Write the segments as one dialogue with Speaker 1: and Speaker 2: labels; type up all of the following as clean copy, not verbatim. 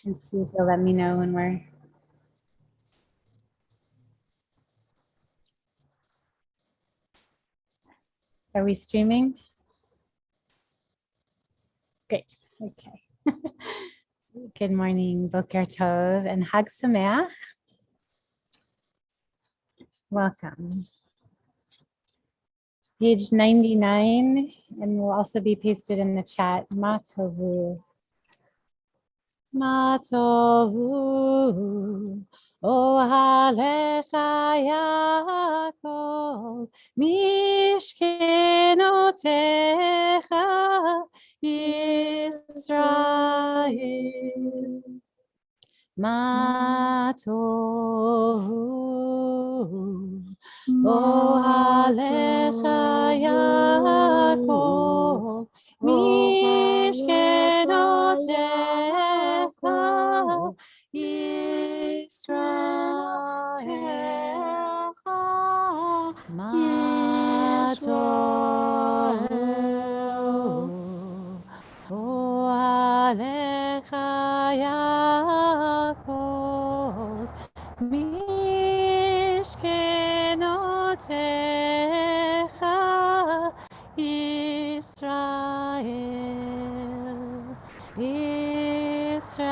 Speaker 1: And Steve, you'll let me know when we're. Are we streaming? Great. Okay. Good morning, Boker Tov, and Hag Sameach. Welcome. Page 99, and will also be pasted in the chat. Ma tovu. Ma tovu. Ohalecha Yaakov, Mishkenotecha Yisrael. Ma tohu. Ohalecha Yaakov, Mishkenotecha Yisrael. Ma tohu. Ohalecha Yaakov, Mishkenotecha Yisrael, Yisrael.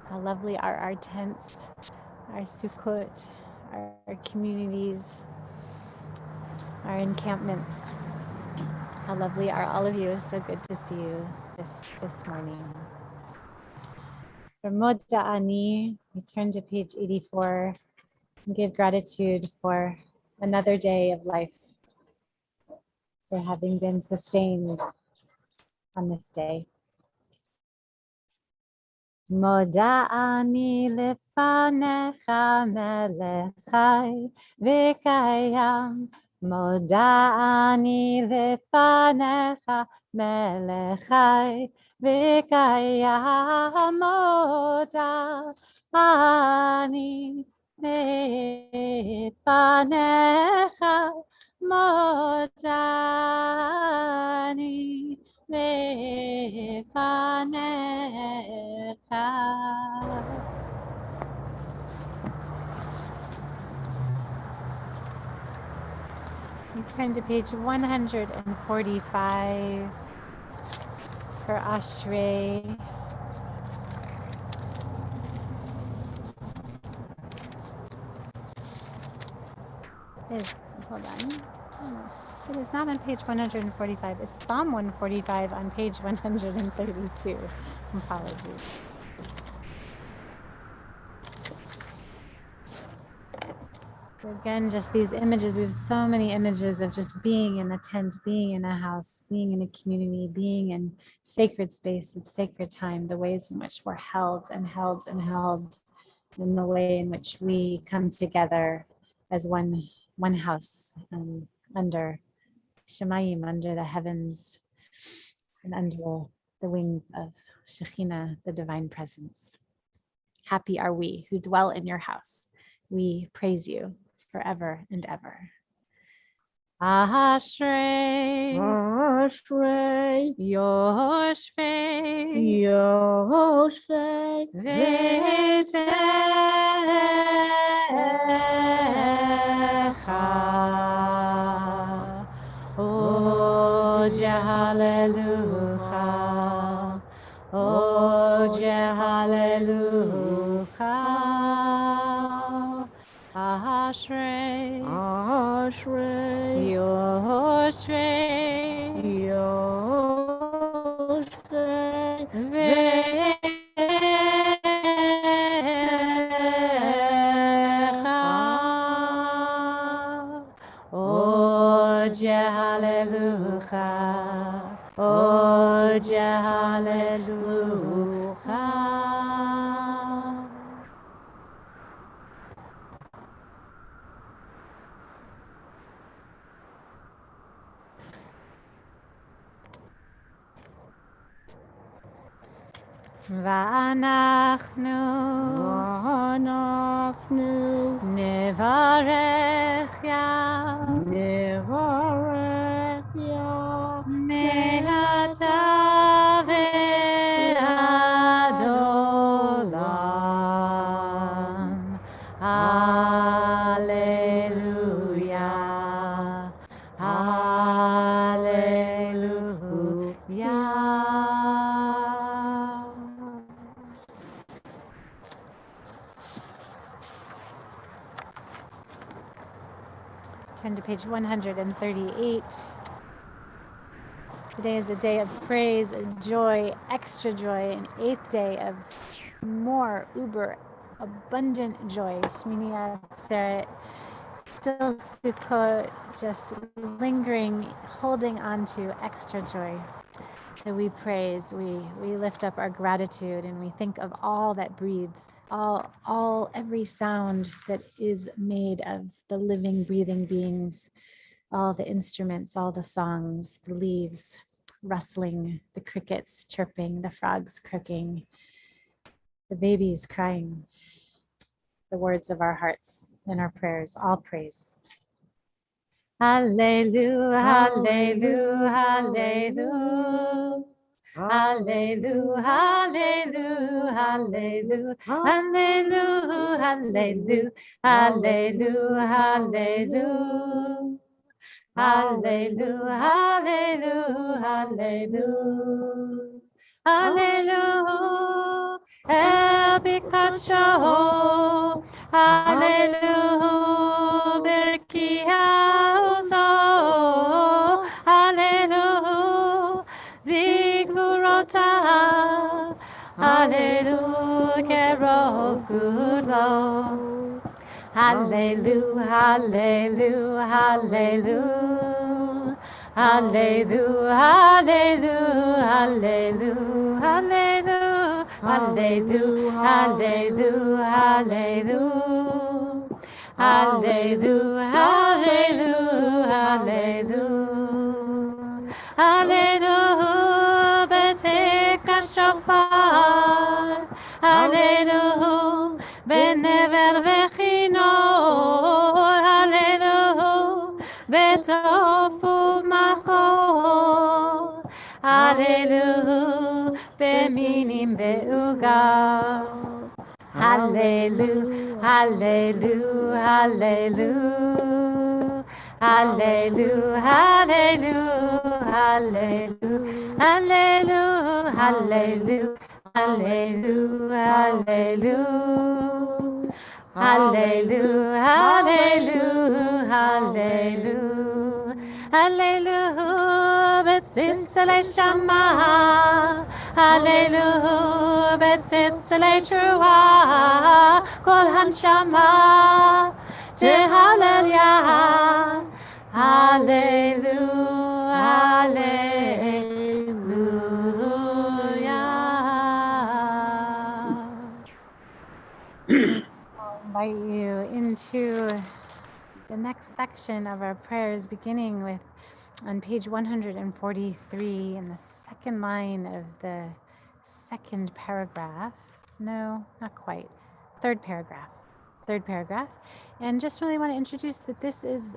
Speaker 1: How lovely are our tents, our sukkot, our communities, our encampments. How lovely are all of you. So good to see you this morning. For Modza Ani, we turn to page 84 and give gratitude for another day of life, for having been sustained on this day. Moda ani lefanecha melechai v'kayam. Moda ani lefanecha melechai v'kayam. Moda ani lefanecha. Moda ani lefanecha. We turn to page 145 for Ashrei. Hold on. It is not on page 145. It's Psalm 145 on page 132. Apologies. So again, just these images. We have so many images of just being in a tent, being in a house, being in a community, being in sacred space at sacred time, the ways in which we're held and held and held, and the way in which we come together as one house under Shemayim, under the heavens, and under the wings of Shekhinah, the divine presence. Happy are we who dwell in your house. We praise you forever and ever. Ashrei,
Speaker 2: Ashrei,
Speaker 1: Yoshvei,
Speaker 2: Yoshvei,
Speaker 1: Ve'techa, Oje Hallelujah, Oje Hallelujah. Ashrei,
Speaker 2: Ashrei,
Speaker 1: Yoshvei,
Speaker 2: Yoshvei,
Speaker 1: Ve'techa, Oje Hallelujah, Oje Hallelujah. ואנחנו נברך יה
Speaker 2: נברך יה
Speaker 1: מהטוב David Adolam. Hallelujah. Hallelujah. Turn to page 138. Today is a day of praise, joy, extra joy, an 8th day of more uber abundant joy. Shmini Atzeret, still Sukkot, just lingering, holding on to extra joy. So we praise, we lift up our gratitude, and we think of all that breathes, every sound that is made of the living, breathing beings, all the instruments, all the songs, the leaves rustling, the crickets chirping, the frogs croaking, the babies crying, the words of our hearts and our prayers, all praise. Hallelujah, hallelujah, hallelujah. Hallelujah, hallelujah, hallelujah, hallelujah, hallelujah, hallelujah, hallelujah. Hallelujah, hallelujah, hallelujah, hallelujah, El Bikasho, hallelujah, Berkiaoso, hallelujah, Vigurota, hallelujah, Kerov Gudlo. Hallelujah, hallelujah, hallelujah, hallelujah, hallelujah, hallelujah, hallelujah, hallelujah, hallelujah, hallelujah, hallelujah, hallelujah, Beteka shofar, hallelujah, Benever vechinor, hallelujah, betofu machor, hallelujah, beminim beugah, hallelujah, hallelujah, hallelujah, hallelujah, hallelujah, hallelujah, hallelujah, hallelujah. Hallelujah, hallelujah, hallelujah, hallelujah, hallelujah, hallelujah, betzitzalei shama, hallelujah, betzitzalei trua, kol hanshama, tehallel hallelujah, hallelujah. I'll invite you into the next section of our prayers, beginning with on page 143 in the second line of the second paragraph. No, not quite. Third paragraph. And just really want to introduce that this is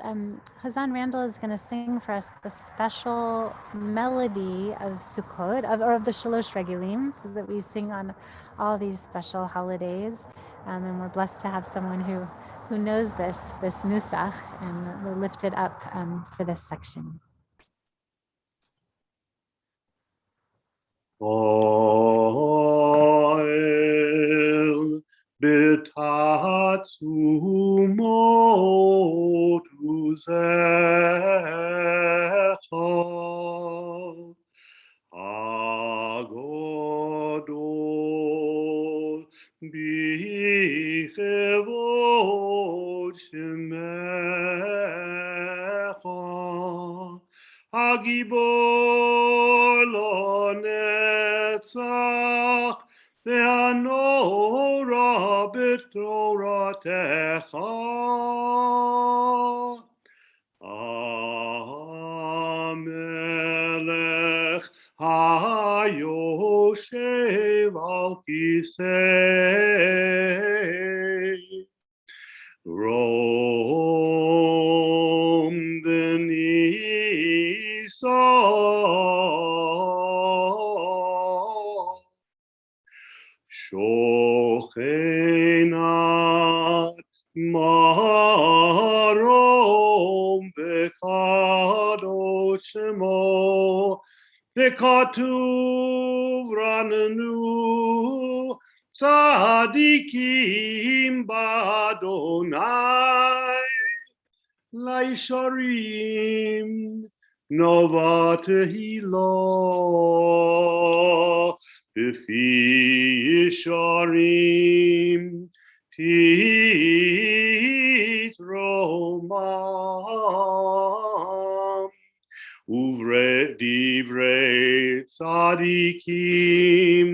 Speaker 1: Hazan Randall is going to sing for us the special melody of Sukkot, of the Shalosh Regilim, so that we sing on all these special holidays. And we're blessed to have someone who knows this nusach, and we'll lift it up for this section.
Speaker 3: Oel b'tatzumot uzecha agadol b'chevod shemecha Hagibor lo netzach ve'anora b'toratecha Amelech hayoshev al kisei Rom Benisa Ochenat marom v'kadosh shemo v'katuv ranenu tzadikim b'Adonai laisharim nova tehillah b'fi yisharim titromam uvre divrei tzadikim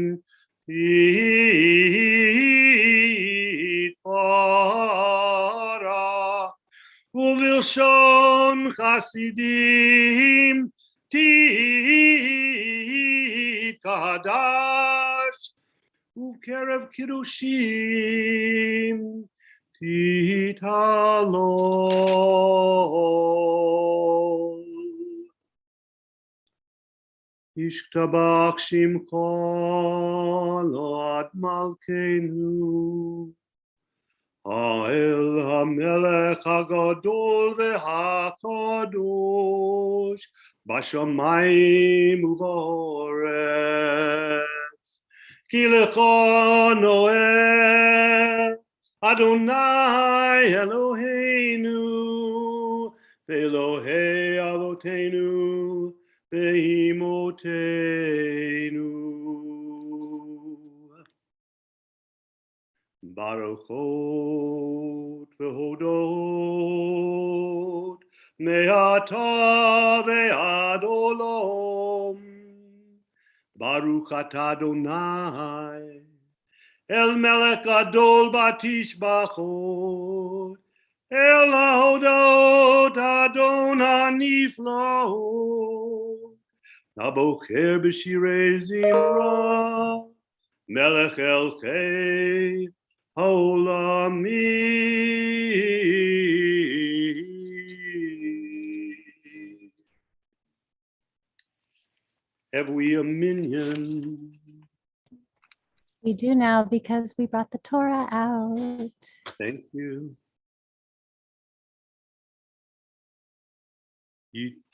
Speaker 3: titpara uvilshon chasidim titkadash ukerev kiddushim titalol ishtabach shimcha lo'ad malkeinu Ha'el ha'melech ha'gadol ve'ha'kadosh b'shamayim u'ba'aretz ki lecha noeh Adonai Eloheinu ve'Elohei avoteinu ve'imotenu Baruchot v'hodot me'ata ve'ad olam Baruch atah Adonai El melech gadol batishbachot El haodot Adon haniflaot Habocher b'shirei zimra Melech elkei Haolamim. Have we a minion?
Speaker 1: We do now because we brought the Torah out.
Speaker 3: Thank you.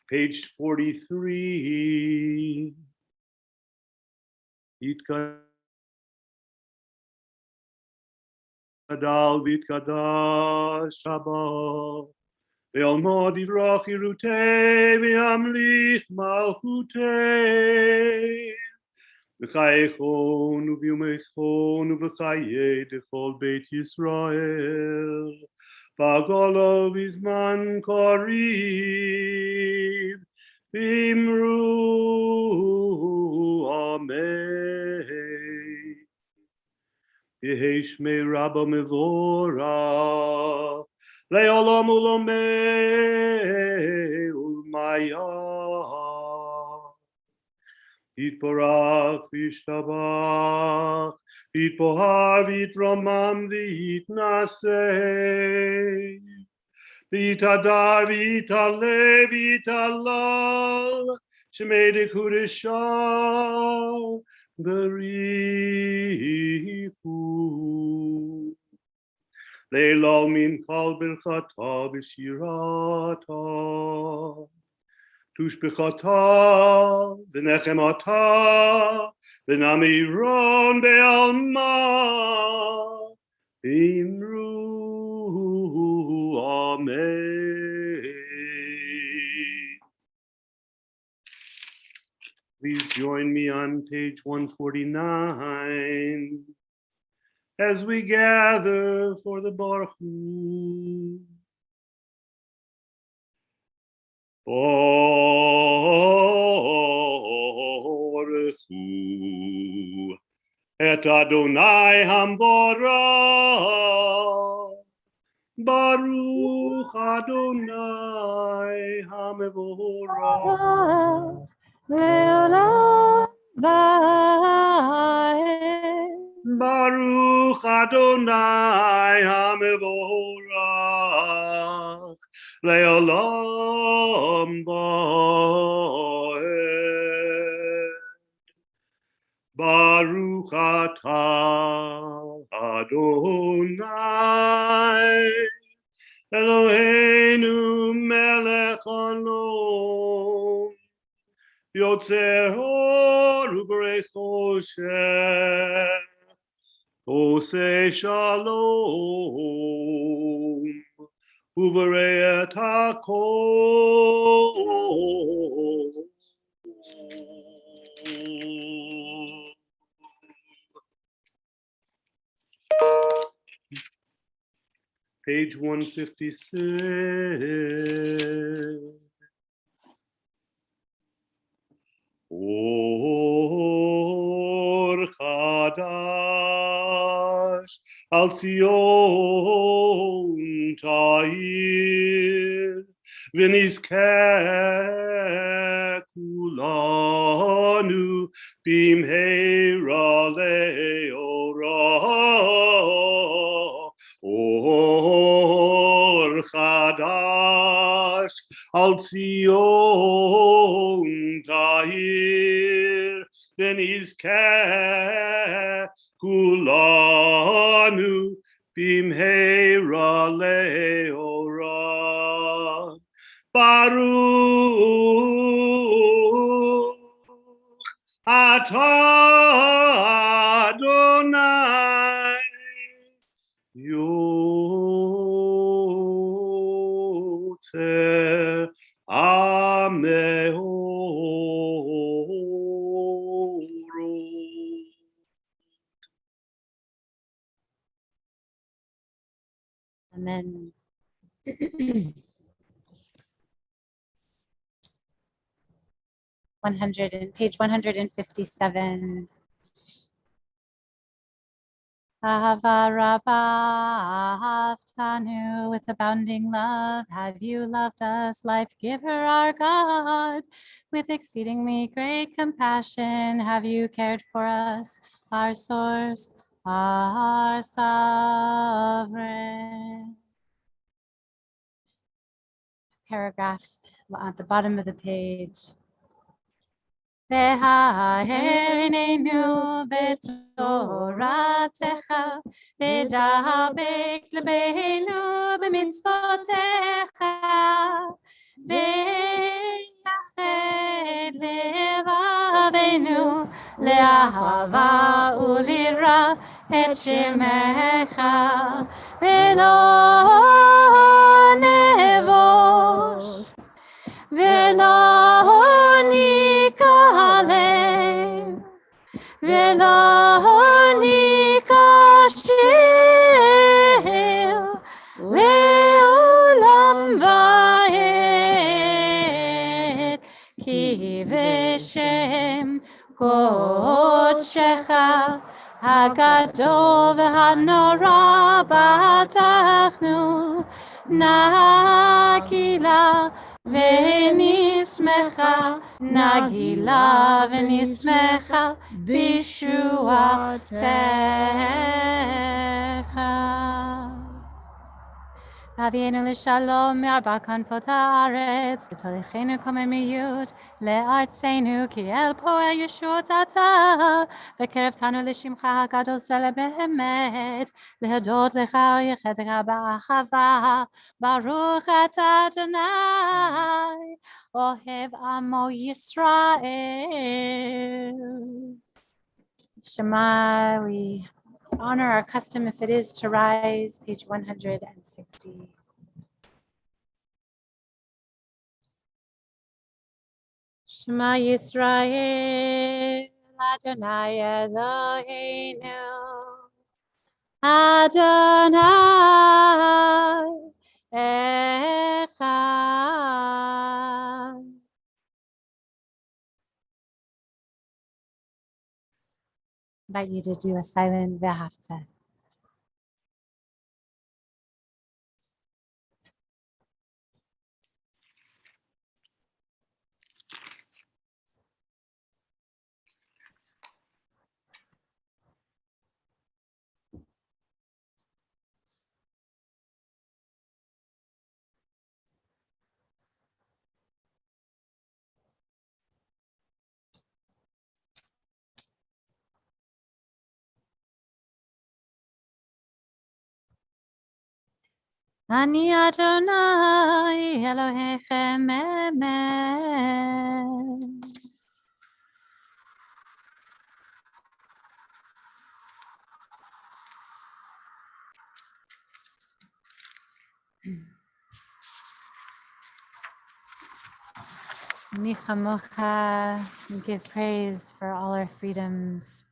Speaker 3: Page 43. Yitkadal vitkadash Shabbat. Ve'almod yivrach yirutei ve'amlich malchutei. V'chayechon u'v'yumechon u'v'chayei dechol Beit Yisrael. V'agolo v'zman kariv. V'imru Amen. Yehi shmei Rabba mevorach. Le'olam u'lomei u'mayah. Yitporach v'yishtabach, Yitpohar v'yitramam v'yitnaseh, V'yitadar v'yitale v'yitalal, Shemei dekudeshah b'richu. Le'ilal min kol birchata v'shirata. Tushbechata, v'nechemata, v'namiron be'alma, v'imru Amen. Please join me on page 149 as we gather for the Baruch Hu. Baruch Hu et Adonai Hamvorach. Baruch Adonai Hamvorach.
Speaker 1: Leolam vaed.
Speaker 3: Baruch Adonai Hamvorach. Leolam vaed. Baruch atah Adonai Eloheinu melech haolam Yotzer or u'berei choshech Oseh shalom u'berei et hakol. Page 156. Or chadash al Zion ta'ir v'nizkeh kulanu bimheira le'orah. Or chadash al Zion ta'ir v'nizkeh kulanu bimheira le'orah. Baruch atah Adonai Yotzer Ameorot.
Speaker 1: Amen. Page 157. Ahava Rabbah Aftanu, with abounding love have you loved us, life giver our God. With exceedingly great compassion have you cared for us, our source, our sovereign. Paragraph at the bottom of the page. והערננו בתורתך, ודבק לבנו במצוותיך, ויחד לבבנו לאהבה וליראה את שמך, ולא נבוש ולא ניכלם ולא ניכשל לעולם ועד, כי בשם קודשך הגדול והנורא בטחנו, נגילה ונשמחה, נגילה ונשמחה בישועתך. אבינו לשלום מארבע כנפות הארץ, ותוליכנו קוממיות לארצנו, כי אל פועל ישועות אתה, וקרבתנו לשמך הגדול זה באמת, להודות לך ולייחדך באהבה. ברוך אתה אדוני, אוהב עמו ישראל. Shema, we honor our custom, if it is, to rise, page 160. Shema Yisrael, Adonai Eloheinu, Adonai Echad. I invite you to do a silent V'ahavta. Ani Adonai Elohechem Emek. Nichamocha, we give praise for all our freedoms,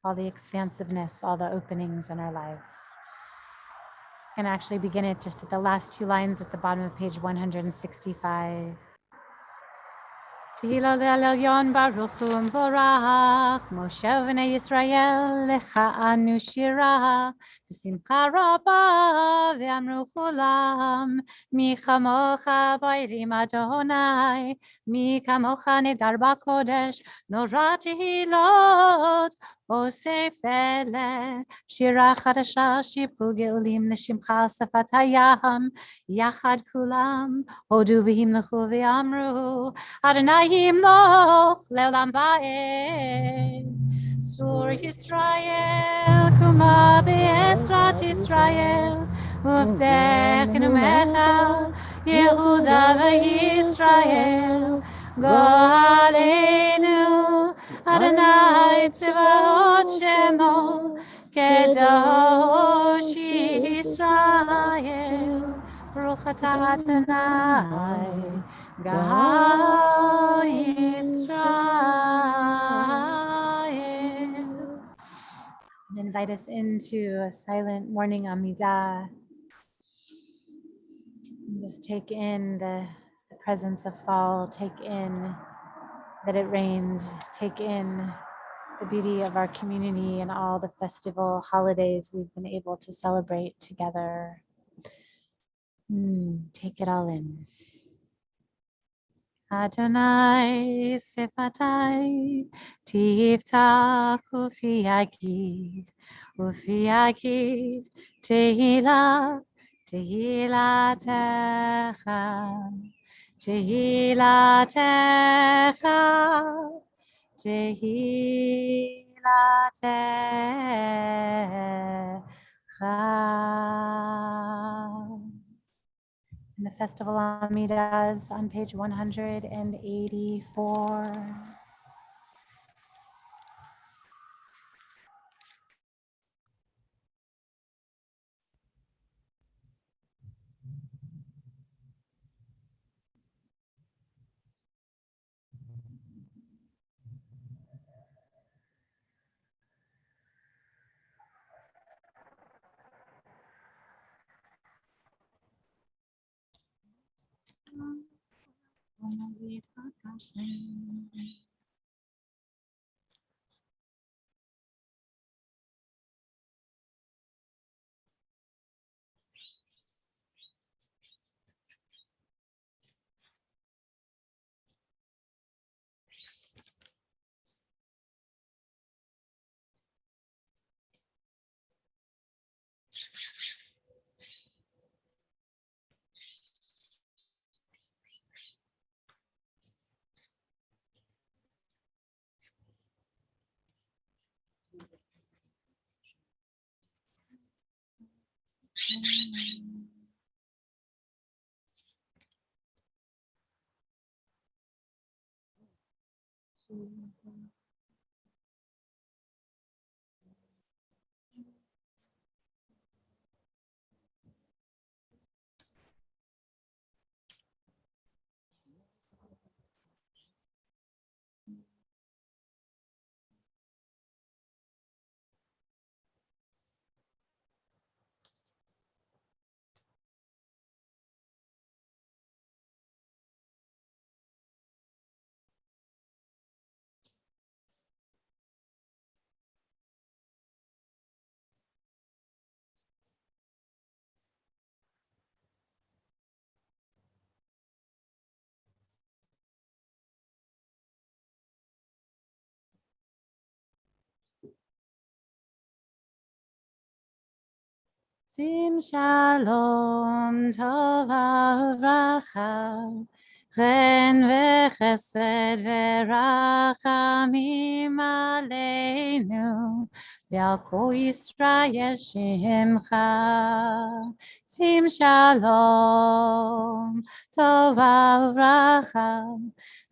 Speaker 1: all the expansiveness, all the openings in our lives. And actually begin it just at the last two lines at the bottom of page 165. Tehillah le'elyon baruch hu v'vorach, Moshe v'nei Yisrael lecha anu shira, v'simcha rabba v'amru chulam, mi chamocha b'orim Adonai, mi kamocha nedar b'kodesh, nora tehilot, osef ele, shira chadasha shipru ge'ulim l'shimcha safat hayam, yachad kulam, hodu v'himlechu v'amru, Adonai yimloch leolam va'ed. Sur Yisrael, kuma be'ezrat Yisrael, uvdechenu mecha, Yehuda ve'Yisrael, go'aleinu, Adonai tziva'ot shemo, kedosh Yisrael, Baruch atah Adonai, Gal Yisrael. And invite us into a silent morning Amidah. And just take in the presence of fall, take in that it rained, take in the beauty of our community and all the festival holidays we've been able to celebrate together. Take it all in. Adonai sifatai tiftach ufi yagid tehila tehilatecha tehilatecha. And the festival Amidah is on page 184. Sim shalom tova uvracha Chen v'chesed v'rachamim aleinu v'al kol Yisrael shemcha. Sim shalom tova uvracha.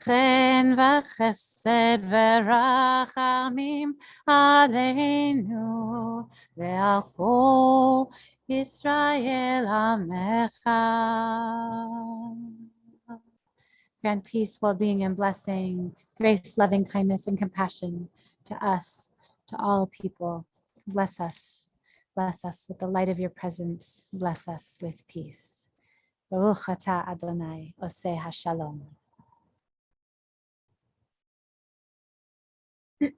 Speaker 1: Chen v'chesed v'rachamim aleinu ve'al kol Yisrael amecha. Grant peace, well-being, and blessing, grace, loving kindness, and compassion to us, to all people. Bless us. Bless us with the light of your presence. Bless us with peace. Baruch atah Adonai, oseh hashalom. We're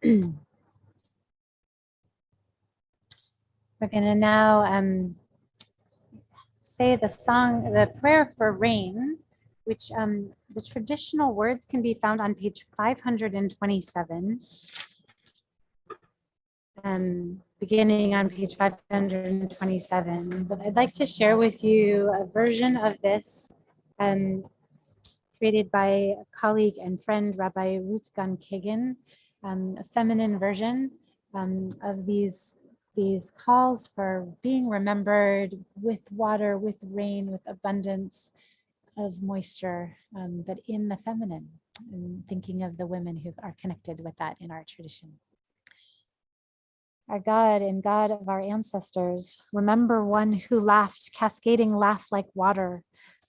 Speaker 1: going to now say the song, the prayer for rain, which the traditional words can be found on page 527, beginning on page 527. But I'd like to share with you a version of this created by a colleague and friend, Rabbi Ruth Gun Kagan, a feminine version of these calls for being remembered with water, with rain, with abundance of moisture, but in the feminine, and thinking of the women who are connected with that in our tradition. Our God and God of our ancestors, remember one who laughed, cascading laugh like water,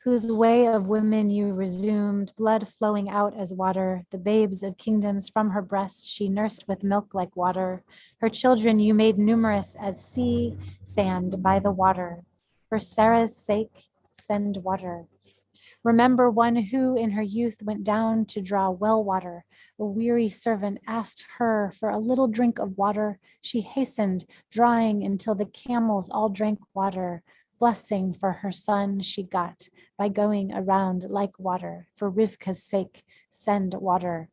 Speaker 1: whose way of women you resumed, blood flowing out as water, the babes of kingdoms from her breast she nursed with milk like water. Her children you made numerous as sea sand by the water. For Sarah's sake, send water. Remember one who in her youth went down to draw well water. A weary servant asked her for a little drink of water. She hastened, drawing until the camels all drank water. Blessing for her son she got by going around like water. For Rivka's sake, send water.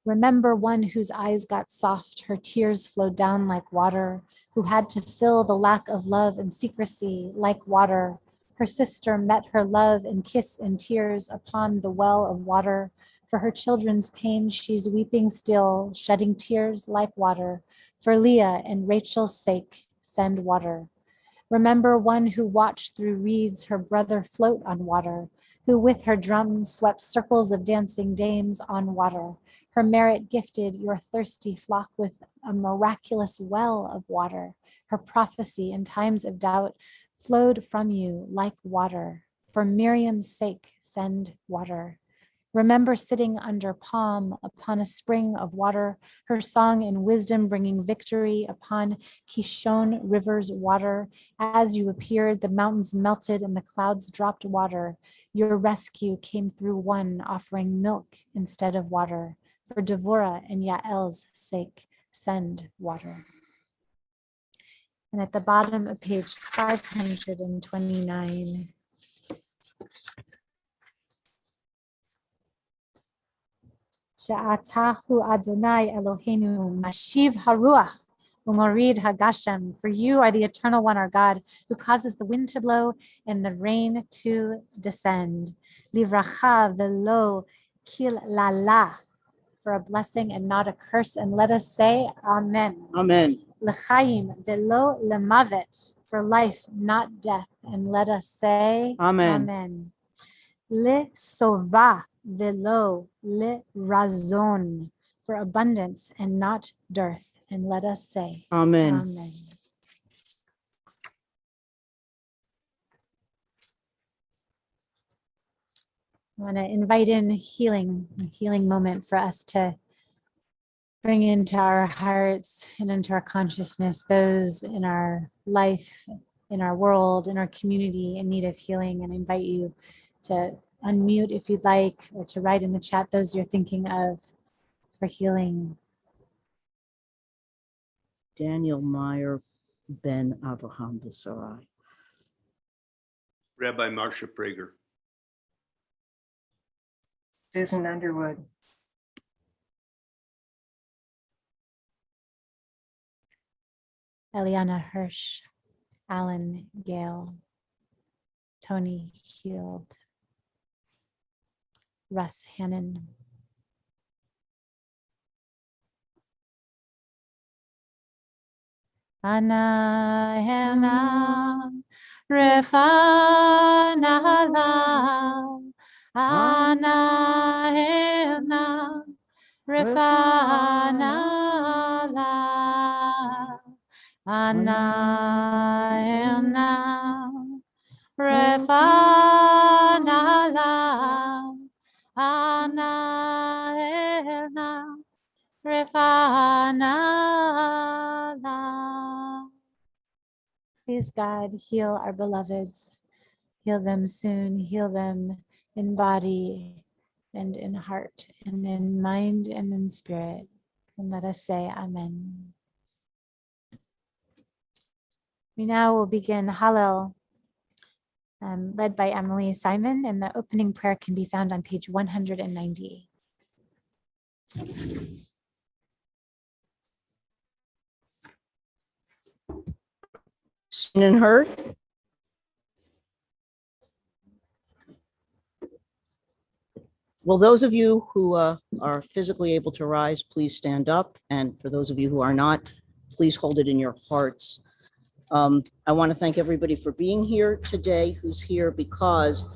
Speaker 1: Remember one whose eyes got soft, her tears flowed down like water, who had to fill the lack of love and secrecy like water. Her sister met her love and kiss and tears upon the well of water. For her children's pain, she's weeping still, shedding tears like water. For Leah and Rachel's sake, send water. Remember one who watched through reeds her brother float on water, who with her drum swept circles of dancing dames on water. Her merit gifted your thirsty flock with a miraculous well of water. Her prophecy in times of doubt flowed from you like water. For Miriam's sake, send water. Remember sitting under palm upon a spring of water, her song in wisdom bringing victory upon Kishon River's water. As you appeared, the mountains melted and the clouds dropped water. Your rescue came through one offering milk instead of water. For Devorah and Yael's sake, send water. And at the bottom of page 529, Sha'atahu Adonai Eloheinu Mashiv Haruach Umorid Hagashem. For you are the eternal one, our God, who causes the wind to blow and the rain to descend. Livracha velo kilala. For a blessing and not a curse. And let us say Amen.
Speaker 2: Amen.
Speaker 1: L'chaim velo lemavet. For life, not death. And let us say
Speaker 2: Amen.
Speaker 1: Amen. Le sova velo le razon, for abundance and not dearth. And let us say
Speaker 2: Amen.
Speaker 1: Amen. I want to invite in a healing moment for us to bring into our hearts and into our consciousness those in our life, in our world, in our community in need of healing. And I invite you to unmute if you'd like, or to write in the chat those you're thinking of for healing.
Speaker 2: Daniel Meyer Ben Avraham Visarai.
Speaker 3: Rabbi Marsha Prager.
Speaker 4: Susan Underwood.
Speaker 1: Eliana Hirsch, Alan Gale, Tony Heald. Russ Hannon. Ana Hena Refana Ana Hena Refana Ana Hena Refana Ana Hena Refana. Please, God, heal our beloveds. Heal them soon. Heal them in body and in heart and in mind and in spirit. And let us say Amen. We now will begin Hallel, led by Emily Simon, and the opening prayer can be found on page 190.
Speaker 2: Seen and heard? Well, those of you who are physically able to rise, please stand up. And for those of you who are not, please hold it in your hearts. I want to thank everybody for being here today, who's here because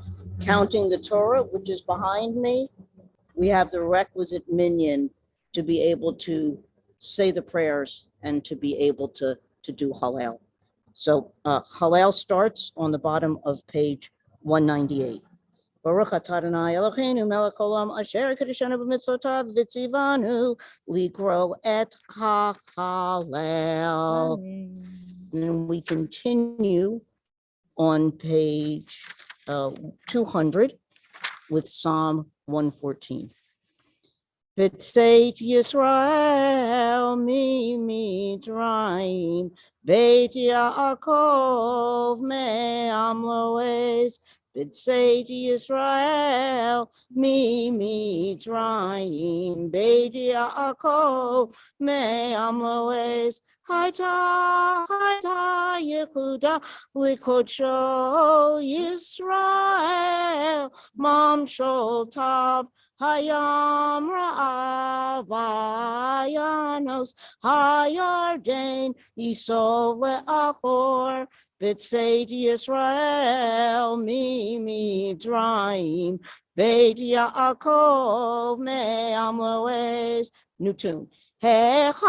Speaker 2: counting the Torah, which is behind me, we have the requisite minyan to be able to say the prayers and to be able to do Hallel. So Hallel starts on the bottom of page 198. Baruch atah Adonai Eloheinu melech haolam asher kedeshanu b'mitzvotav v'tzivanu likro et ha'Hallel. And we continue on page 200 with Psalm 114. B'tzeit Yisrael miMitzrayim, Beit Yaakov me'am lo'ez. B'tzeit Yisrael miMitzrayim, Beit Yaakov me'am lo'ez. Hayta Yehuda likodsho Yisrael, mamshol tav hayam ra'av ayanos hayarden yisov le'achor. B'tzeit Yisrael miMitzrayim, Beit Yaakov me'am lo'ez. New tune. Hecharim,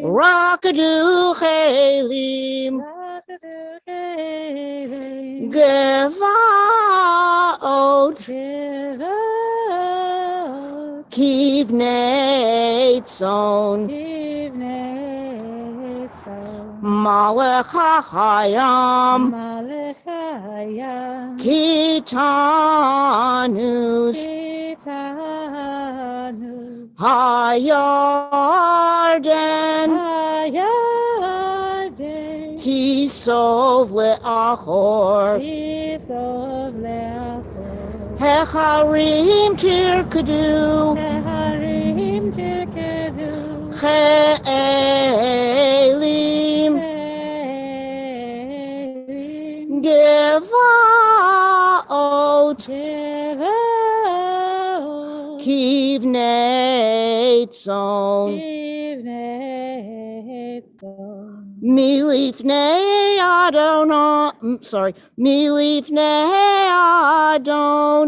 Speaker 2: Rakadu Chelim, Gevaot, Kivnei Tzon, Malech HaChayam, Kitanus, Hayarden, Tisov le'achor, Hecharim tirkadu, Che'elim, Gevaot, Kivnei Tzon, Milifnei Adon,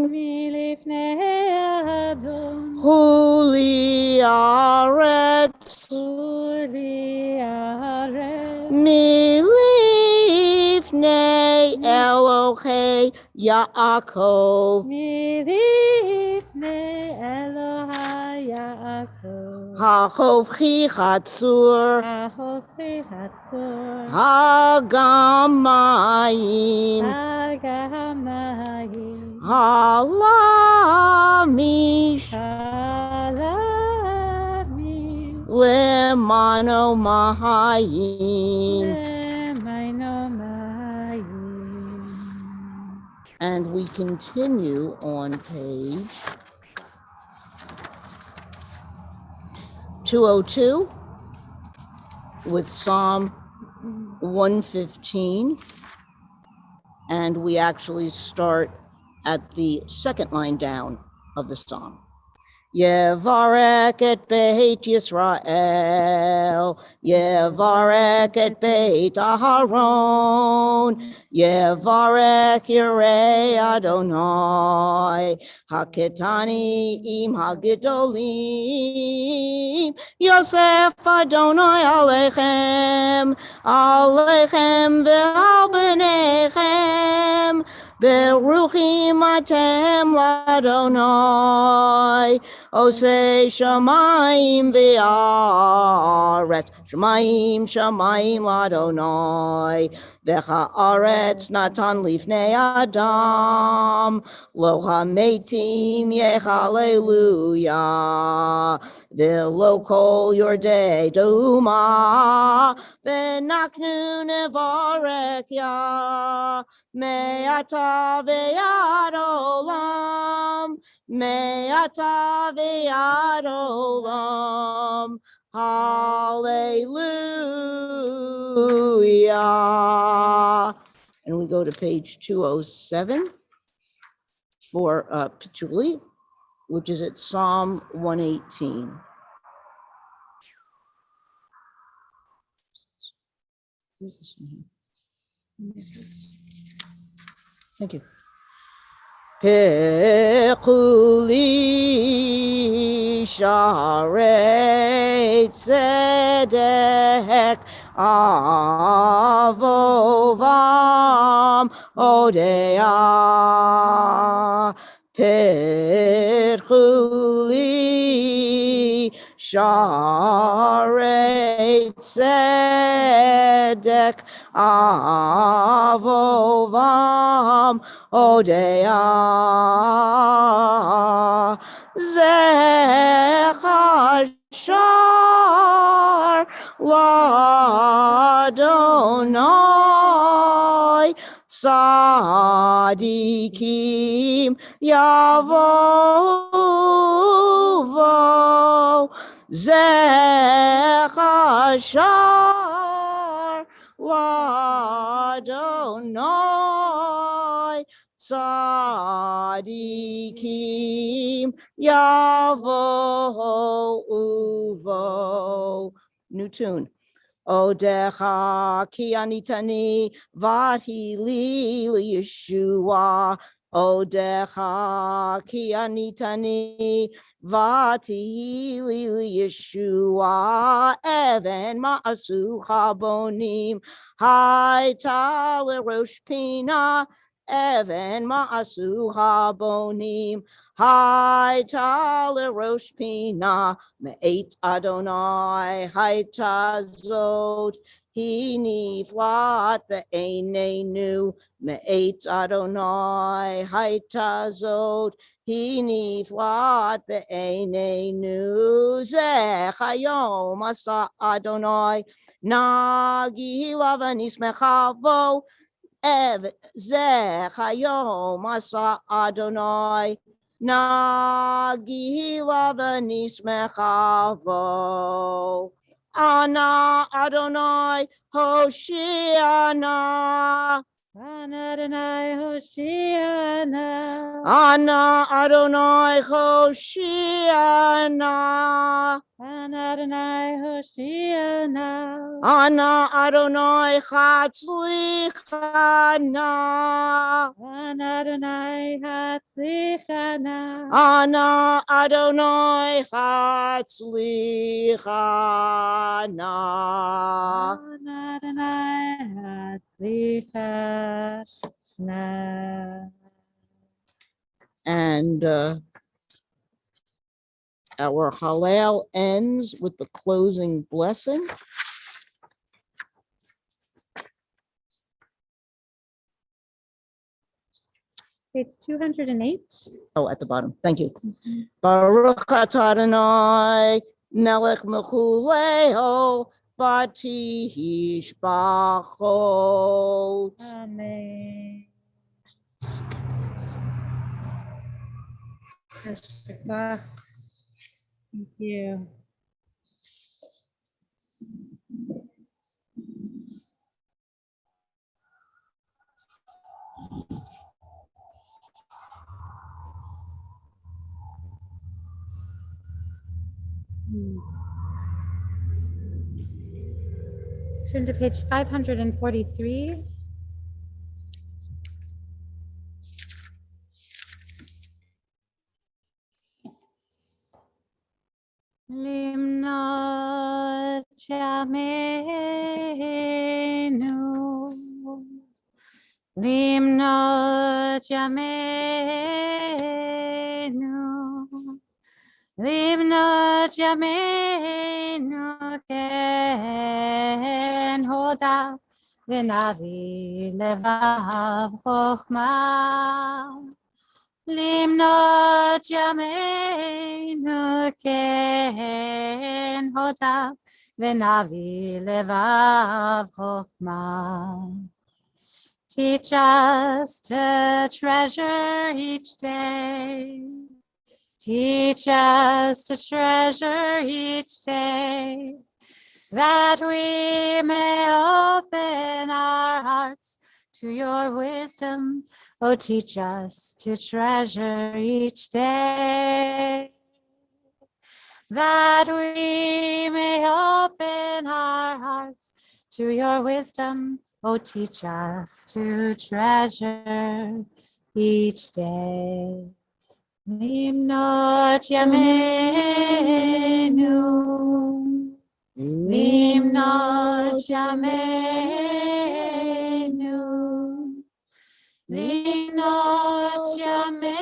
Speaker 2: Milifnei Adon, Huli Aretz, Milifnei Elohei Yaakov, HaChofchi Chatzur, Hagamayim, Halamish, Lemano Mahayim. And we continue on page 202 with Psalm 115. And we actually start at the second line down of the song. Yevarek et Beit Yisrael, Yevarek et Beit Aharon, Yevarek Yirei Adonai, Haketani im Hagidolim, Yosef Adonai Aleichem, Aleichem ve'al b'neichem, Beruchim atem ladonai, Osei shamayim ve'aretz, shamayim ladonai, ve'haaretz natan lifnei adam, lo hametim yehaleluya, ve'lo kol yordei duma, ve'naknu nevarek ya, Me'ata ve'ad olam, Me'ata ve'ad olam, hallelujah. And we go to page 207 for Julie, which is at Psalm 118. Where's this one here? Thank you. Pekuli sharei tzedek avovam odea. Pekuli sharei tzedek avovam odea. Zechashar ladonai tzadikim yavovo. Zechashar ladonai tzadikim yavo uvo. New tune. Odecha ki anitani vati li Yeshua. Odecha ki anitani vati li Yeshua. Even ma'asu chabonim haita lerosh pina. Even ma'asu habonim haita lerosh pina. Me'et Adonai haita zot hini flat be'einenu. Me'et Adonai haita zot hini flat be'einenu. Zech hayom asa Adonai nagi lavanis mechavo. Zech hayom asa Adonai nagi lavanis mechavo. Ana Adonai Hoshiana.
Speaker 1: Ana Adonai Hoshiana.
Speaker 2: Ana Adonai Hoshiana.
Speaker 1: Ana Adonai Hoshiana.
Speaker 2: Ana Adonai Chatzlichana.
Speaker 1: Ana Adonai Hatzlichana.
Speaker 2: Ana Adonai Chatzlichana.
Speaker 1: Ana Adonai Hatzlichana.
Speaker 2: And our Hallel ends with the closing blessing.
Speaker 1: Page 208.
Speaker 2: Oh, at the bottom. Thank you. Baruch atah Adonai melech mechuleo bati hishbachot.
Speaker 1: Amen. Thank you. Turn to page 543. Limnot Yameinu, Limnot Yameinu, Limnot Yameinu Ken Hoda V'Navi Levav Chochma. Limnot Yameinu Ken Hoda V'Navi Levav Chochma. Teach us to treasure each day. Teach us to treasure each day, that we may open our hearts to your wisdom. Oh, teach us to treasure each day, that we may open our hearts to your wisdom. Oh, teach us to treasure each day. Limnot Yameinu, Limnot Yameinu, Limnot Yameinu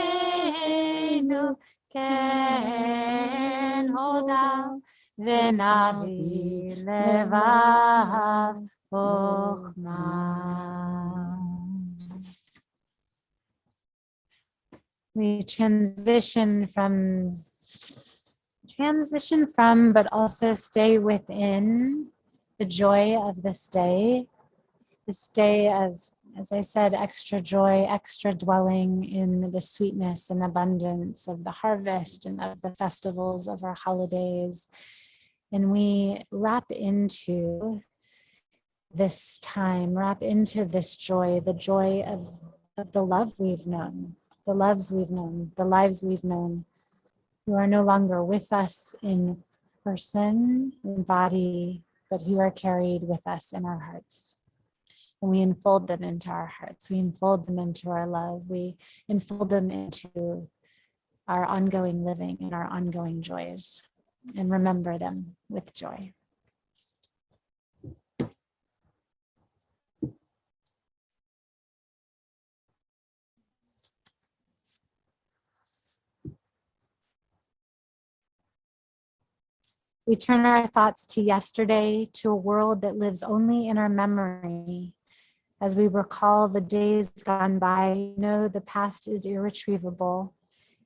Speaker 1: Ken Hoda V'Navi Levav Chochma. We transition from, but also stay within the joy of this day of, as I said, extra joy, extra dwelling in the sweetness and abundance of the harvest and of the festivals of our holidays. And we wrap into this time, wrap into this joy, the joy of the love we've known, the loves we've known, the lives we've known, who are no longer with us in person, in body, but who are carried with us in our hearts. And we enfold them into our hearts. We enfold them into our love. We enfold them into our ongoing living and our ongoing joys, and remember them with joy. We turn our thoughts to yesterday, to a world that lives only in our memory. As we recall the days gone by, know the past is irretrievable.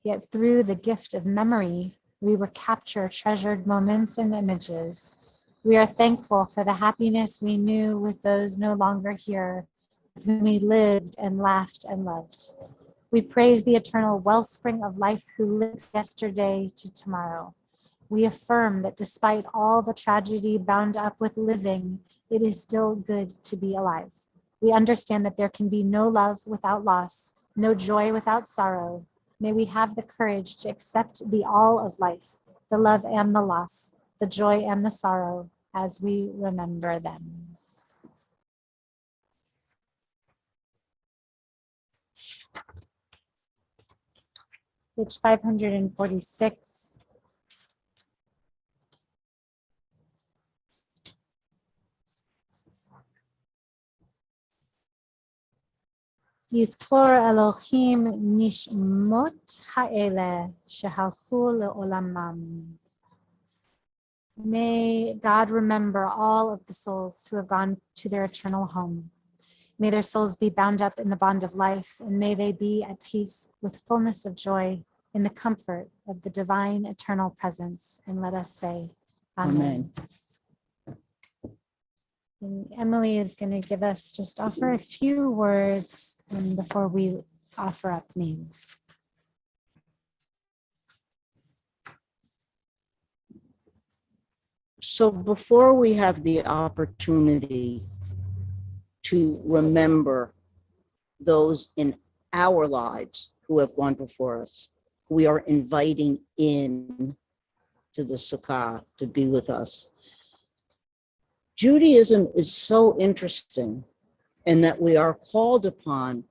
Speaker 1: Yet through the gift of memory, we recapture treasured moments and images. We are thankful for the happiness we knew with those no longer here, with whom we lived and laughed and loved. We praise the eternal wellspring of life who lives yesterday to tomorrow. We affirm that despite all the tragedy bound up with living, it is still good to be alive. We understand that there can be no love without loss, no joy without sorrow. May we have the courage to accept the all of life, the love and the loss, the joy and the sorrow, as we remember them. Page 546. Yizkor Elohim nishmot ha'ele shehalchu le'olamam. May God remember all of the souls who have gone to their eternal home. May their souls be bound up in the bond of life, and may they be at peace with fullness of joy in the comfort of the divine eternal presence. And let us say, Amen. And Emily is going to give us, just offer a few words before we offer up names.
Speaker 2: So before we have the opportunity to remember those in our lives who have gone before us, we are inviting in to the Sukkah to be with us. Judaism is so interesting in that we are called upon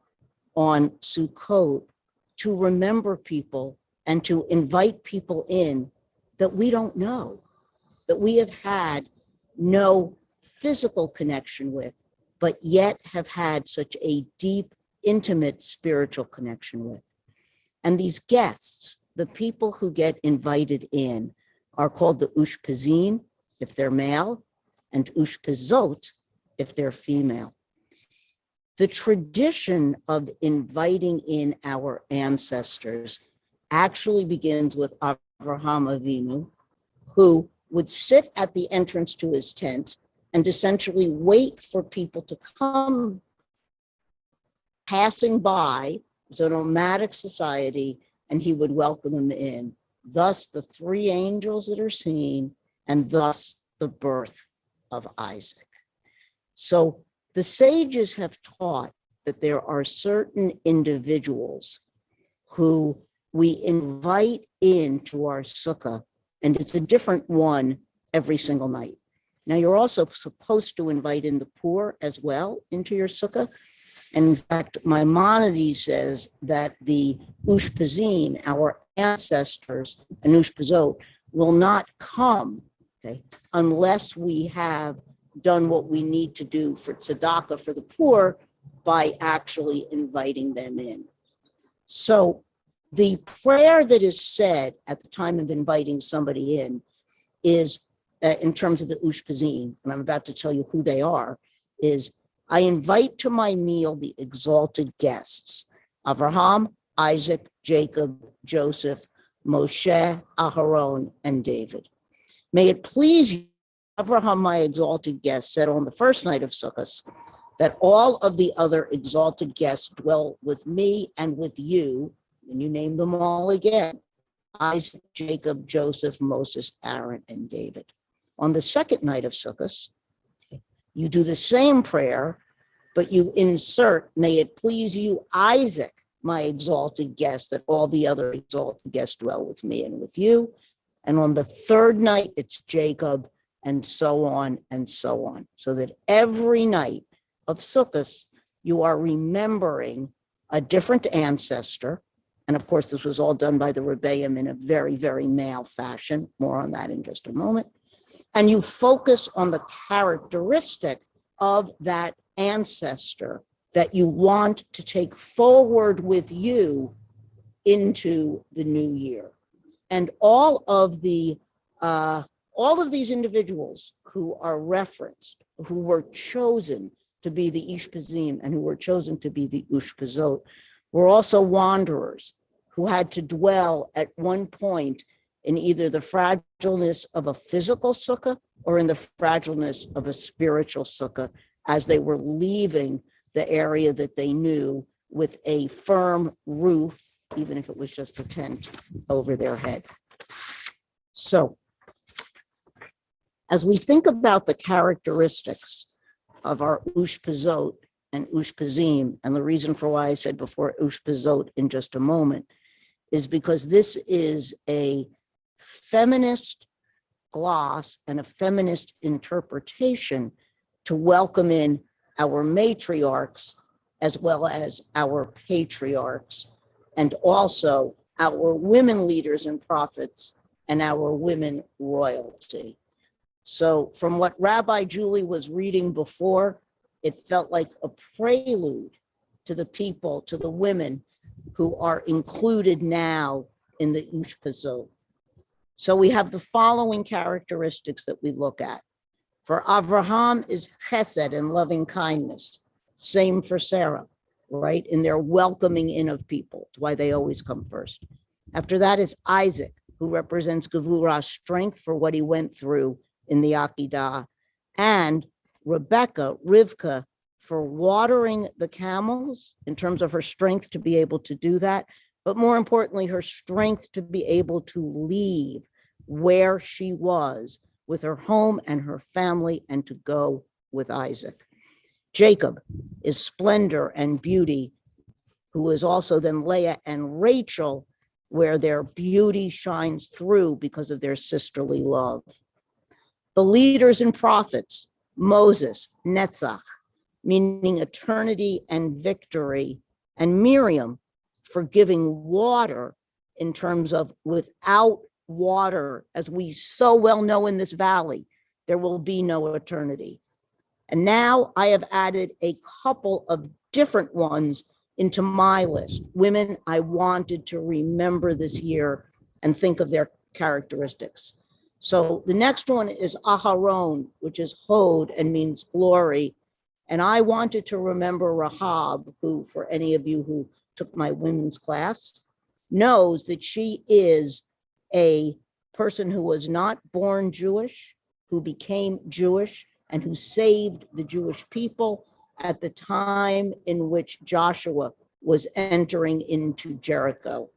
Speaker 2: on Sukkot to remember people and to invite people in that we don't know, that we have had no physical connection with, but yet have had such a deep, intimate spiritual connection with. And these guests, the people who get invited in, are called the ushpizin if they're male, and ushpizot if they're female. The tradition of inviting in our ancestors actually begins with Avraham Avinu, who would sit at the entrance to his tent and essentially wait for people to come passing by. It was a nomadic society, and he would welcome them in. Thus, the three angels that are seen, and thus the birth of Isaac. So the sages have taught that there are certain individuals who we invite into our sukkah, and it's a different one every single night. Now, you're also supposed to invite in the poor as well into your sukkah. And in fact, Maimonides says that the ushpizin, our ancestors, and ushpizot, will not come, okay, unless we have done what we need to do for tzedakah for the poor by actually inviting them in. So the prayer that is said at the time of inviting somebody in is, in terms of the ushpizin, and I'm about to tell you who they are, is, I invite to my meal the exalted guests, Abraham, Isaac, Jacob, Joseph, Moshe, Aharon, and David. May it please you, Abraham, my exalted guest, said on the first night of Sukkot, that all of the other exalted guests dwell with me and with you, and you name them all again, Isaac, Jacob, Joseph, Moses, Aaron, and David. On the second night of Sukkot, you do the same prayer, but you insert, may it please you, Isaac, my exalted guest, that all the other exalted guests dwell with me and with you. And on the third night, it's Jacob, and so on and so on. So that every night of Sukkot, you are remembering a different ancestor. And of course, this was all done by the Rebbeim in a very, very male fashion. More on that in just a moment. And you focus on the characteristic of that ancestor that you want to take forward with you into the new year. And all of these individuals who are referenced, who were chosen to be the Ishpizim and who were chosen to be the Ushpizot, were also wanderers who had to dwell at one point in either the fragileness of a physical sukkah or in the fragileness of a spiritual sukkah as they were leaving the area that they knew with a firm roof, even if it was just a tent over their head. So, as we think about the characteristics of our Ushpizot and Ushpizim, and the reason for why I said before Ushpizot in just a moment, is because this is a feminist gloss and a feminist interpretation to welcome in our matriarchs as well as our patriarchs, and also our women leaders and prophets and our women royalty. So from what Rabbi Julie was reading before, it felt like a prelude to the people, to the women who are included now in the Ushpizot. So we have the following characteristics that we look at. For Abraham is chesed and loving kindness. Same for Sarah, right? In their welcoming in of people. It's why they always come first. After that is Isaac, who represents Gevurah's strength for what he went through in the Akedah, and Rebecca, Rivka, for watering the camels in terms of her strength to be able to do that, but more importantly, her strength to be able to leave where she was with her home and her family and to go with Isaac. Jacob is splendor and beauty, who is also then Leah and Rachel, where their beauty shines through because of their sisterly love. The leaders and prophets, Moses, Netzach, meaning eternity and victory, and Miriam for giving water in terms of without water, as we so well know in this valley, there will be no eternity. And now I have added a couple of different ones into my list, women I wanted to remember this year and think of their characteristics. So the next one is Aharon, which is Hod and means glory. And I wanted to remember Rahab, who, for any of you who took my women's class, knows that she is a person who was not born Jewish, who became Jewish, and who saved the Jewish people at the time in which Joshua was entering into Jericho.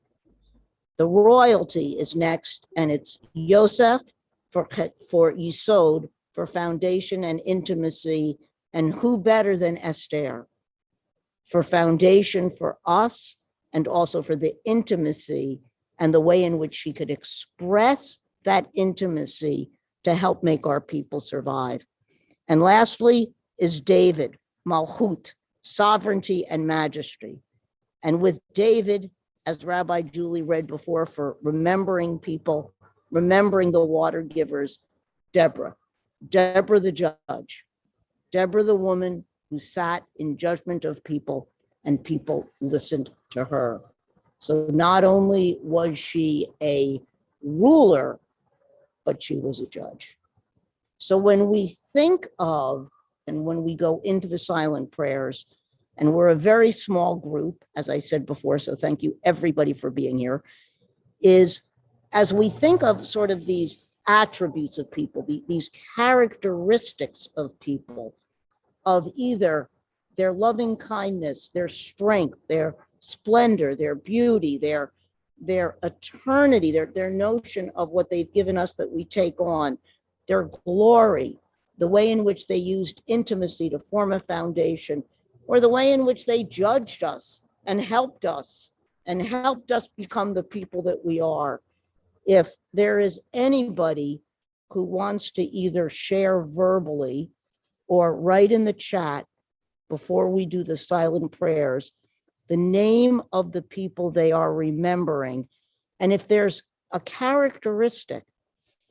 Speaker 2: The royalty is next, and it's Yosef for Yisod, for foundation and intimacy, and who better than Esther for foundation for us and also for the intimacy and the way in which she could express that intimacy to help make our people survive. And lastly is David, Malchut, sovereignty and majesty. And with David, as Rabbi Julie read before, for remembering people, remembering the water givers, Deborah the judge, Deborah the woman who sat in judgment of people and people listened to her. So not only was she a ruler, but she was a judge. So when we think of, and when we go into the silent prayers, and we're a very small group, as I said before, so thank you everybody for being here, is as we think of sort of these attributes of people, these characteristics of people, of either their loving kindness, their strength, their splendor, their beauty, their eternity, their notion of what they've given us that we take on, their glory, the way in which they used intimacy to form a foundation, or the way in which they judged us and helped us become the people that we are. If there is anybody who wants to either share verbally or write in the chat before we do the silent prayers, the name of the people they are remembering, and if there's a characteristic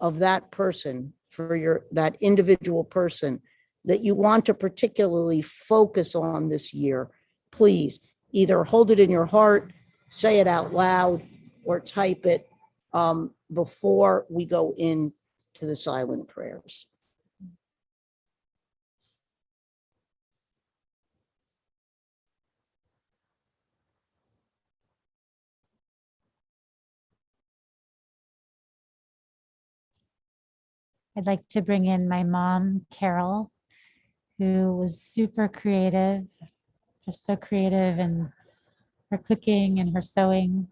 Speaker 2: of that person for that individual person that you want to particularly focus on this year, please either hold it in your heart, say it out loud, or type it before we go into the silent prayers.
Speaker 1: I'd like to bring in my mom, Carol, who was super creative, just so creative in her cooking and her sewing,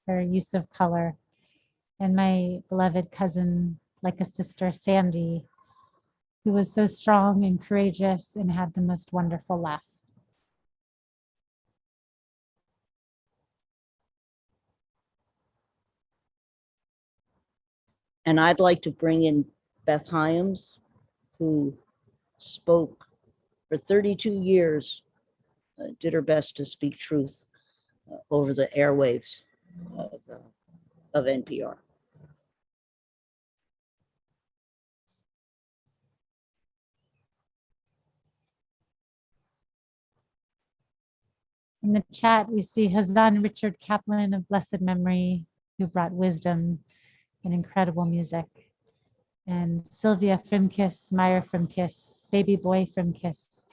Speaker 1: her use of color. And my beloved cousin, like a sister, Sandy, who was so strong and courageous and had the most wonderful laugh.
Speaker 2: And I'd like to bring in Beth Hyams, who spoke for 32 years, did her best to speak truth over the airwaves of NPR.
Speaker 1: In the chat, we see Hazan Richard Kaplan of blessed memory, who brought wisdom and incredible music. And Sylvia Frimkiss, Meyer Frimkiss, Baby Boy Frimkiss,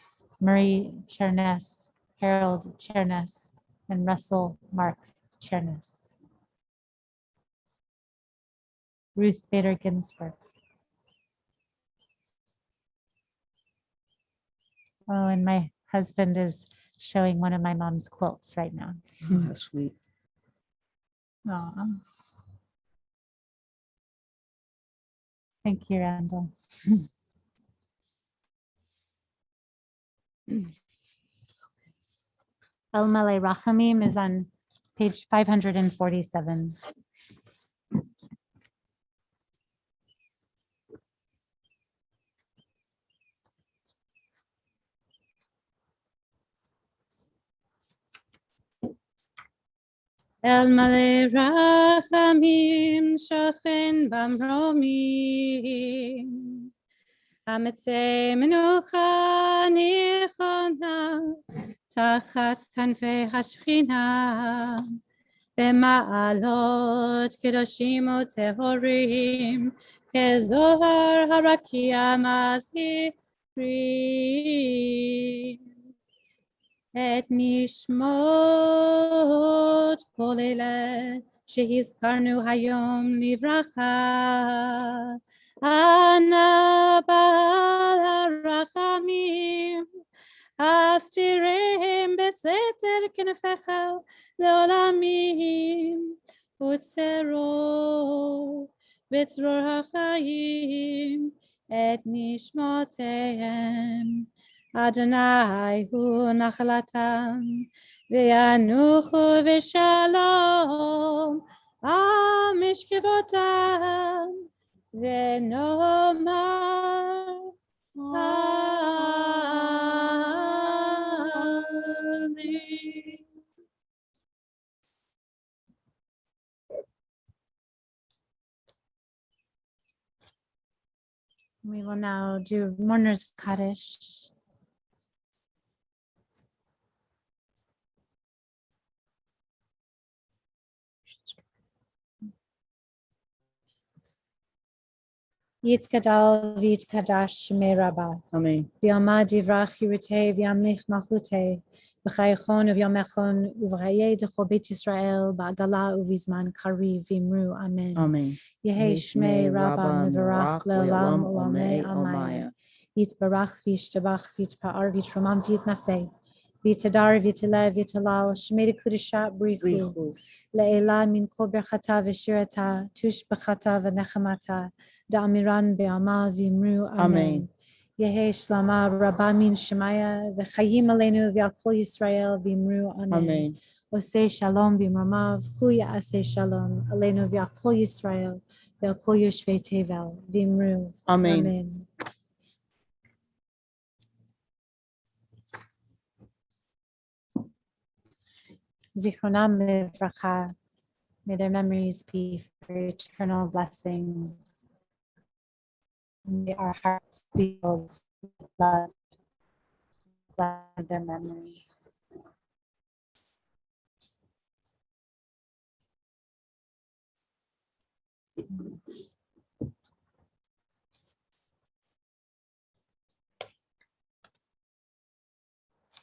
Speaker 1: Marie Chernes, Harold Chernes, and Russell Mark Chernes. Ruth Bader Ginsburg. Oh, and my husband is showing one of my mom's quilts right now.
Speaker 2: Oh, that's sweet.
Speaker 1: Aw. Thank you, Randall. El Malay Rachamim is on page 547. El male rachamim shochen bamromim. Ametzei menucha nichona tachat kanfei hashchina. Bema'alot kedoshim utehorim kezohar harakia mazhirim. Et nishmot kol ele shehizkarnu hayom livracha. Ana ba'al harachamim astirim beseter kenefecha leolamim utzero betzror hachayim et nishmotehem Adonai hu nachalatam v'yanuchu v'shalom amishkevotam v'nomar amen. We will now do Mourner's Kaddish. Yitkadal v'yitkadash shmei Rabbah.
Speaker 2: Amen.
Speaker 1: V'yama divrach yirutei v'yamlich malchutei. V'chaychon v'yamechon uv'chayei d'chol Beit Yisrael ba'agala uv'izman kariv v'imru. Amen.
Speaker 2: Amen.
Speaker 1: Yehei shmei Rabbah mivarach le'olam olamei amaya. Yitbarach v'yishtabach v'yitpa'ar v'yitramam v'yitnaseh. V'yitadar v'yitaleh v'yitalal shmei d'kudishat b'richu. Le'ela min kol berchata v'shirata tush b'chata v'nechamata. Da'amiran be'ama v'imru. Amen. Yehi shlama rabba min shemaya v'chayim aleinu v'al kol Yisrael v'imru. Amen.
Speaker 2: Amen.
Speaker 1: Osei shalom b'imramav hu ya'aseh shalom aleinu v'al kol Yisrael v'al kol yoshvei tevel v'imru.
Speaker 2: Amen.
Speaker 1: Amen. Zichronam livracha. May their memories be for eternal blessing. May our hearts be filled with love, glad their memory.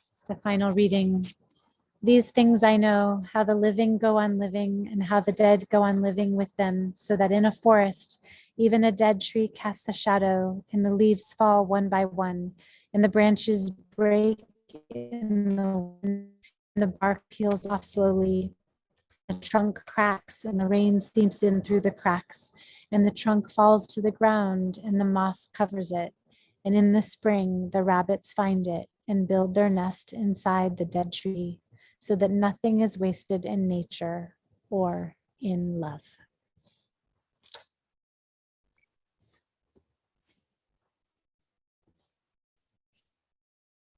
Speaker 1: Just a final reading. These things I know, how the living go on living, and how the dead go on living with them, so that in a forest, even a dead tree casts a shadow, and the leaves fall one by one, and the branches break in the wind, and the bark peels off slowly. The trunk cracks, and the rain seeps in through the cracks, and the trunk falls to the ground, and the moss covers it. And in the spring, the rabbits find it and build their nest inside the dead tree, so that nothing is wasted in nature or in love.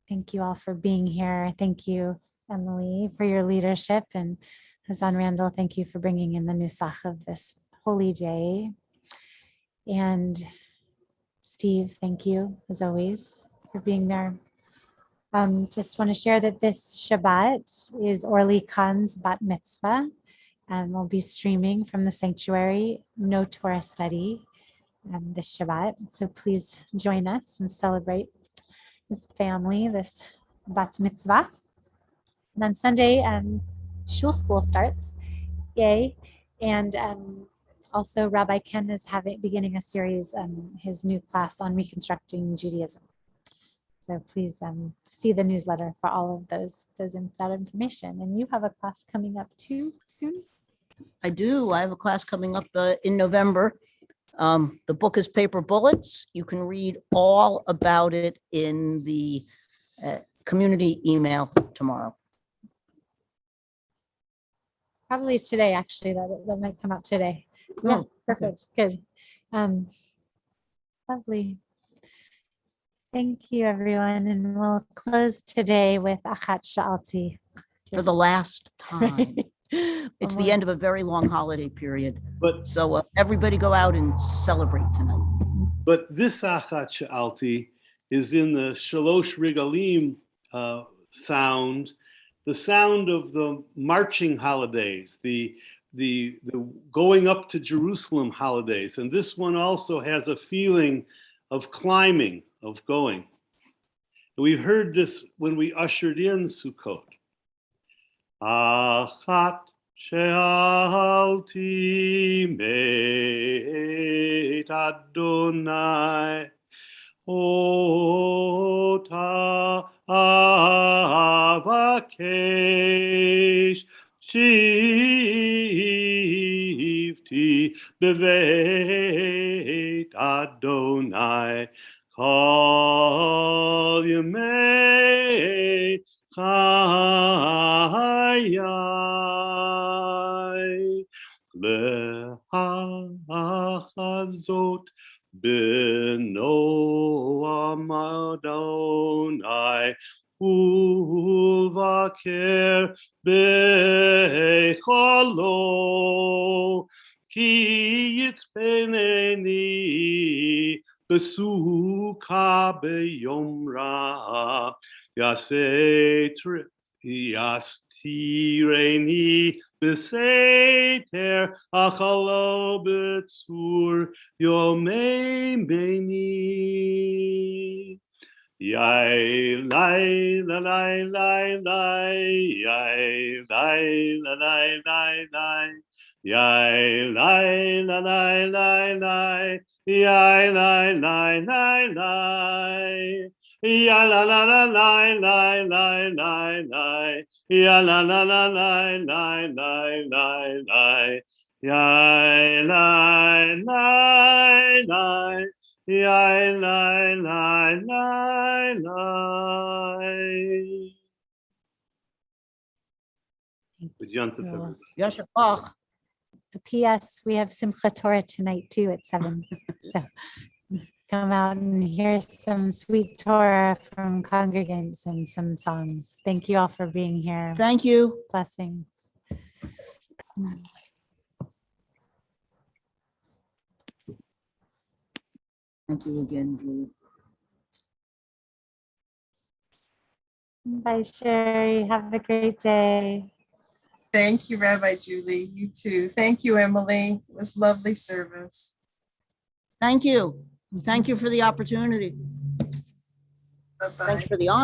Speaker 1: Thank you all for being here. Thank you, Emily, for your leadership. And Hazan Randall, thank you for bringing in the nusach of this holy day. And Steve, thank you, as always, for being there. Just want to share that this Shabbat is Orly Khan's bat mitzvah, and we'll be streaming from the sanctuary, no Torah study this Shabbat. So please join us and celebrate this family, this bat mitzvah. And on Sunday, shul school starts, yay! And also Rabbi Ken is beginning a series, his new class on reconstructing Judaism. So please see the newsletter for all of that information. And you have a class coming up too soon?
Speaker 2: I do. I have a class coming up in November. The book is Paper Bullets. You can read all about it in the community email tomorrow.
Speaker 1: Probably today, actually. That might come out today.
Speaker 2: Oh,
Speaker 1: Yeah, perfect. Okay. Good. Lovely. Thank you, everyone. And we'll close today with Achat Sha'alti.
Speaker 2: For the last time. It's the end of a very long holiday period.
Speaker 3: But
Speaker 2: So everybody go out and celebrate tonight.
Speaker 3: this Achat She'alti is in the Shalosh Regalim sound, the sound of the marching holidays, the going up to Jerusalem holidays. And this one also has a feeling of climbing, of going. And we heard this when we ushered in Sukkot. Achat She'alti meit Adonai Ota avakesh shivti beveit Adonai kol yemei chayai lehachazot b'noam Adonai ulvaker becholo ki yitzpeneni besuka beyom ra yastireni beseter achalo betzur yomei beni. Yai lai la lai lai lai, yai lai la lai lai lai, yai lai la lai lai lai, yai lai lai lai lai, ya la la la lai lai lai lai lai, ya la la la lai lai lai lai lai, yai lai lai lai. Yai, lai, lai, lai, lai. With Yom Tov, everybody.
Speaker 2: Yasher Koach.
Speaker 1: P.S. We have Simchat Torah tonight too at 7. So come out and hear some sweet Torah from congregants and some songs. Thank you all for being here.
Speaker 2: Thank you.
Speaker 1: Blessings.
Speaker 2: Thank you again, Julie.
Speaker 1: Bye, Sherry. Have a great day.
Speaker 4: Thank you, Rabbi Julie. You too. Thank you, Emily. It was lovely service.
Speaker 2: Thank you. Thank you for the opportunity.
Speaker 4: Bye-bye.
Speaker 2: Thanks for the honor.